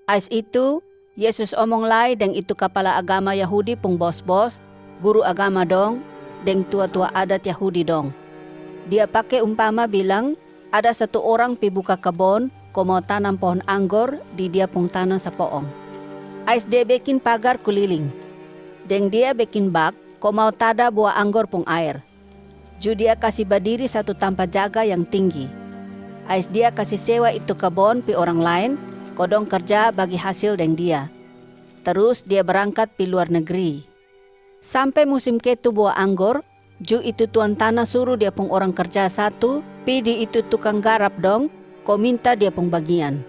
Ais itu, Yesus omong lai deng itu kepala agama Yahudi pung bos-bos, guru agama dong, deng tua-tua adat Yahudi dong. Dia pakai umpama bilang, ada satu orang pi buka kebon, ko mau tanam pohon anggur di dia pung tanah sapoong. Ais dia bikin pagar kuliling. Deng dia bikin bak, ko mau tada buah anggur pung air. Ju dia kasih berdiri satu tempat jaga yang tinggi. Ais dia kasih sewa itu kebon pi orang lain, kodong kerja bagi hasil deng dia. Terus dia berangkat pi luar negeri. Sampai musim ketu buah anggur, ju itu tuan tanah suruh dia pung orang kerja satu, pi di itu tukang garap dong, ko minta dia pung bagian.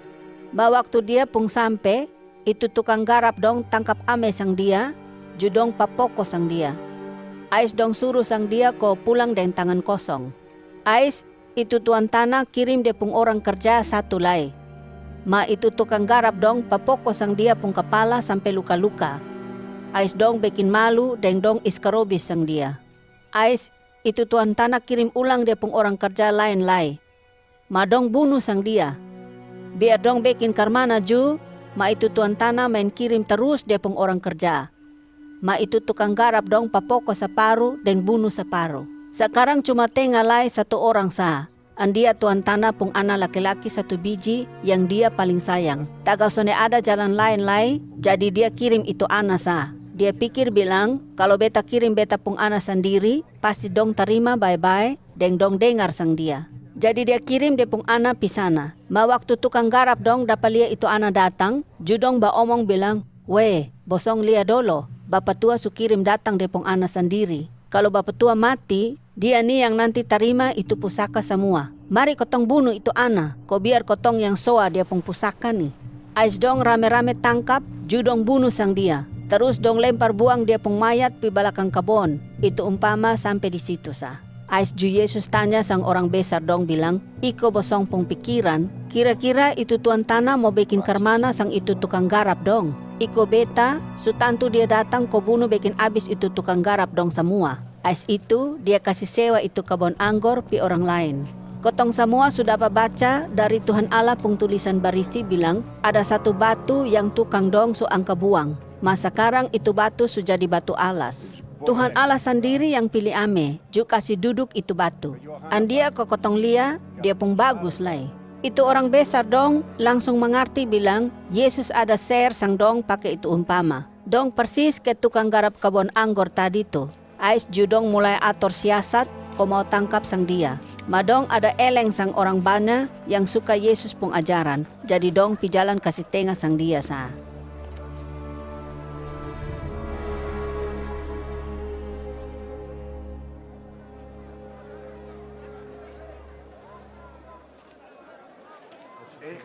Ba waktu dia pung sampai, itu tukang garap dong tangkap ame sang dia, ju dong papoko sang dia. Ais dong suruh sang dia ko pulang dengan tangan kosong. Ais itu tuan tanah kirim dia pung orang kerja satu lai. Ma itu tukang garap dong papoko sang dia pung kepala sampai luka-luka. Ais dong bikin malu dan dong iskarobis sang dia. Ais itu tuan tanah kirim ulang dia pung orang kerja lain lai. Ma dong bunuh sang dia. Biar dong bikin karmana ju, ma itu tuan tanah main kirim terus dia pung orang kerja. Ma itu tukang garap dong papoko separuh dan bunuh separuh. Sekarang cuma tengah lai satu orang sah. Andia tuan tanah pung anak laki-laki satu biji yang dia paling sayang. Tagal sone ada jalan lain lai, jadi dia kirim itu anak sah. Dia pikir bilang, kalau beta kirim beta pung anak sendiri, pasti dong terima bye-bye, dan dong dengar sang dia. Jadi dia kirim dia pung anak pisana. Ma waktu tukang garap dong dapat lihat itu anak datang, judong ba omong bilang, weh, bosong lihat dolo, bapak tua su kirim datang dia pung anak sendiri. Kalau bapak tua mati, dia nih yang nanti terima itu pusaka semua. Mari kotong bunuh itu anak, ko biar kotong yang soa dia pung pusaka nih. Ais dong rame-rame tangkap, judong bunuh sang dia. Terus dong lempar buang dia pung mayat pi belakang kebon. Itu umpama sampai di situ sah. Ais ju Yesus tanya sang orang besar dong bilang, iko bosong pung pikiran, kira-kira itu tuan tanah mau bikin karmana sang itu tukang garap dong. Iko beta, sutantu dia datang ko bunuh bikin abis itu tukang garap dong semua. Ais itu dia kasih sewa itu kebon anggur pi orang lain. Kotong semua sudah baca dari Tuhan Allah pung tulisan berisi bilang, ada satu batu yang tukang dong su angka buang. Mas sekarang itu batu sudah jadi batu alas. Tuhan Allah sendiri yang pilih ame, juga kasih duduk itu batu. Andia kok kotong lia, dia pun bagus lai. Itu orang besar dong langsung mengerti bilang, Yesus ada share sang dong pakai itu umpama. Dong persis ke tukang garap kebun anggur tadi tuh. Ais judong mulai atur siasat, ko mau tangkap sang dia. Madong ada eleng sang orang bana yang suka Yesus pun ajaran. Jadi dong pi jalan kasih tengah sang dia sah.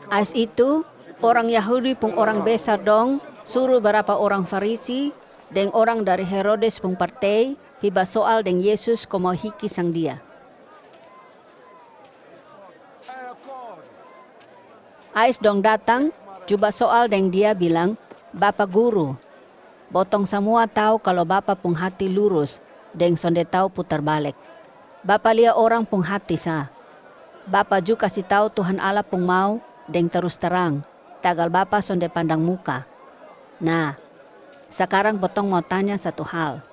Ais itu, orang Yahudi pun orang besar dong, suruh berapa orang Farisi, dan orang dari Herodes pun partai, hiba soal deng Yesus ko mau hiki sang dia. Ais dong datang, coba soal deng dia bilang, Bapak Guru, botong semua tahu kalau Bapak pun hati lurus, deng sonde tahu putar balik. Bapak lihat orang pun hati sah. Bapak juga kasih tahu Tuhan Allah pun mau, deng terus terang, tagal Bapak sonde pandang muka. Nah, sekarang potong mau tanya satu hal.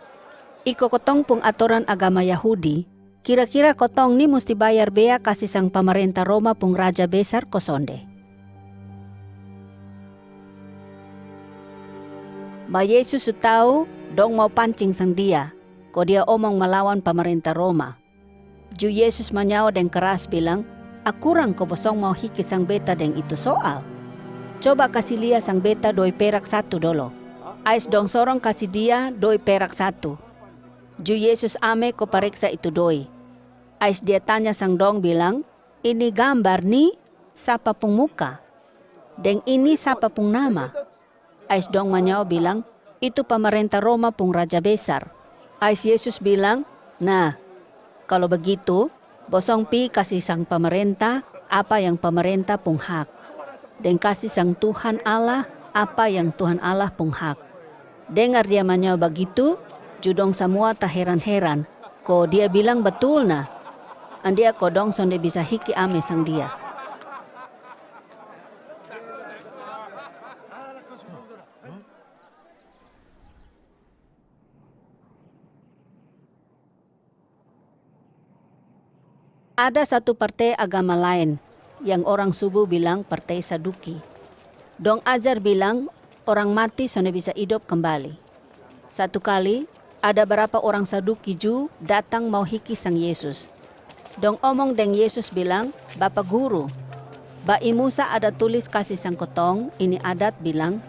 Iko kotong pung aturan agama Yahudi, kira-kira kotong ni mesti bayar bea kasih sang pemerintah Roma pung raja besar ko sonde. Ba Yesus su tahu dong mau pancing sang dia, ko dia omong melawan pemerintah Roma. Ju Yesus menyao deng keras bilang, akurang ko bosong mau hiki sang beta deng itu soal. Coba kasih lihat sang beta doi perak satu dolo. Ais dong sorong kasih dia doi perak satu. Ju Yesus ame ko periksa itu doi. Ais dia tanya sang dong bilang, ini gambar nih sapa pung muka. Deng ini sapa pung nama. Ais dong manyao bilang, itu pemerintah Roma pung raja besar. Ais Yesus bilang, nah kalau begitu, bosong pi kasih sang pemerintah apa yang pemerintah pung hak. Dan kasih sang Tuhan Allah apa yang Tuhan Allah pung hak. Dengar dia menyau begitu, judong semua tak heran-heran. Ko dia bilang betul nah. Andia kodong sonde bisa hiki ame sang dia. ada satu partai agama lain yang orang subuh bilang partai Saduki. Dong ajar bilang orang mati sudah bisa hidup kembali. Satu kali ada berapa orang Saduki Ju datang mau hiki sang Yesus. Dong omong deng Yesus bilang, Bapak Guru, Ba'i Musa ada tulis kasih sang kotong, ini adat bilang,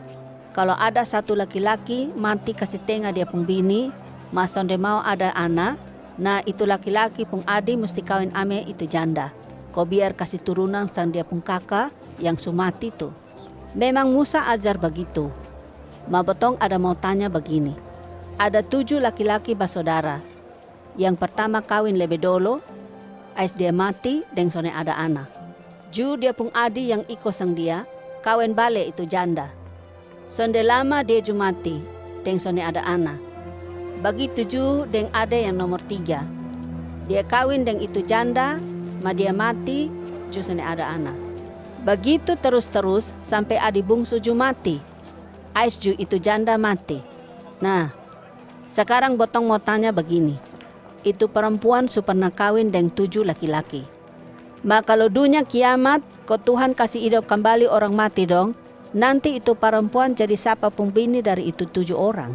kalau ada satu laki-laki mati kasih tengah dia pung bini, masonde mau ada anak, nah itu laki-laki pung adi mesti kawin ame itu janda. Kau biar kasih turunan sang dia pung kakak yang sumati tu. Memang Musa ajar begitu. Mabotong ada mau tanya begini. Ada 7 laki-laki bersaudara. Yang pertama kawin lebih dulu, ais dia mati dan sone ada anak. Ju dia pung adi yang iko sang dia, kawin balik itu janda. Sonde lama dia ju mati, dan sone ada anak. Begitu ju deng ada yang nomor 3. Dia kawin deng itu janda, ma dia mati, ju sone ada anak. Begitu terus-terus sampai adi bungsu ju mati. Ais ju itu janda mati. Nah, sekarang botong mau tanya begini. Itu perempuan su pernah kawin dengan 7 laki-laki. Maka kalau dunia kiamat, kau Tuhan kasih hidup kembali orang mati dong, nanti itu perempuan jadi siapa pun bini dari itu 7 orang.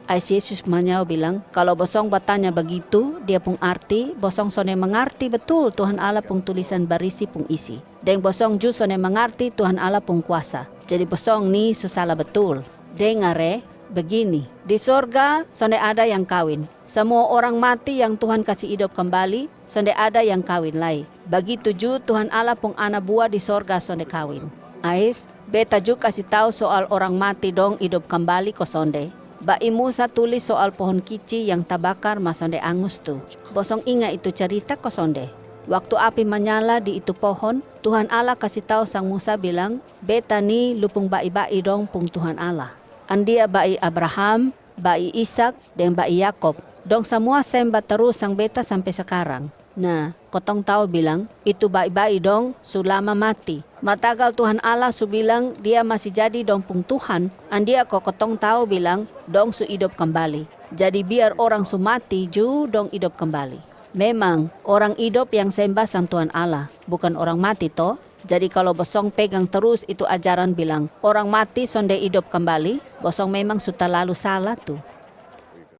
Ais Yesus menyau bilang, kalau bosong bertanya begitu, dia pun arti, bosong sone mengerti betul Tuhan Allah pun tulisan berisi pun isi. Dan bosong ju sone mengerti Tuhan Allah pun kuasa. Jadi bosong ni susah betul. Dengar begini, di sorga sonde ada yang kawin. Semua orang mati yang Tuhan kasih hidup kembali, sonde ada yang kawin lagi. Begitu ju Tuhan Allah pun anak buah di sorga sonde kawin. Ais, beta ju kasih tahu soal orang mati dong hidup kembali ko sonde. Ba'i Musa tulis soal pohon kici yang tabakar mas sonde angus tu. Bosong ingat itu cerita ko sonde. Waktu api menyala di itu pohon, Tuhan Allah kasih tahu sang Musa bilang, beta ni lupung ba'i-ba'i dong pung Tuhan Allah. Andia ba'i Abraham, ba'i Ishak, dan ba'i Yakob. Dong semua sembah terus sang beta sampai sekarang. Nah, kotong tahu bilang, itu ba'i-ba'i dong sulama mati. Matagal Tuhan Allah su bilang dia masih jadi dong pung Tuhan. Andia kotong tahu bilang, dong su hidup kembali. Jadi biar orang su mati ju dong hidup kembali. Memang orang hidup yang sembah sang Tuhan Allah, bukan orang mati toh. Jadi kalau bosong pegang terus itu ajaran bilang orang mati sonde hidup kembali, bosong memang sudah lalu salah tuh.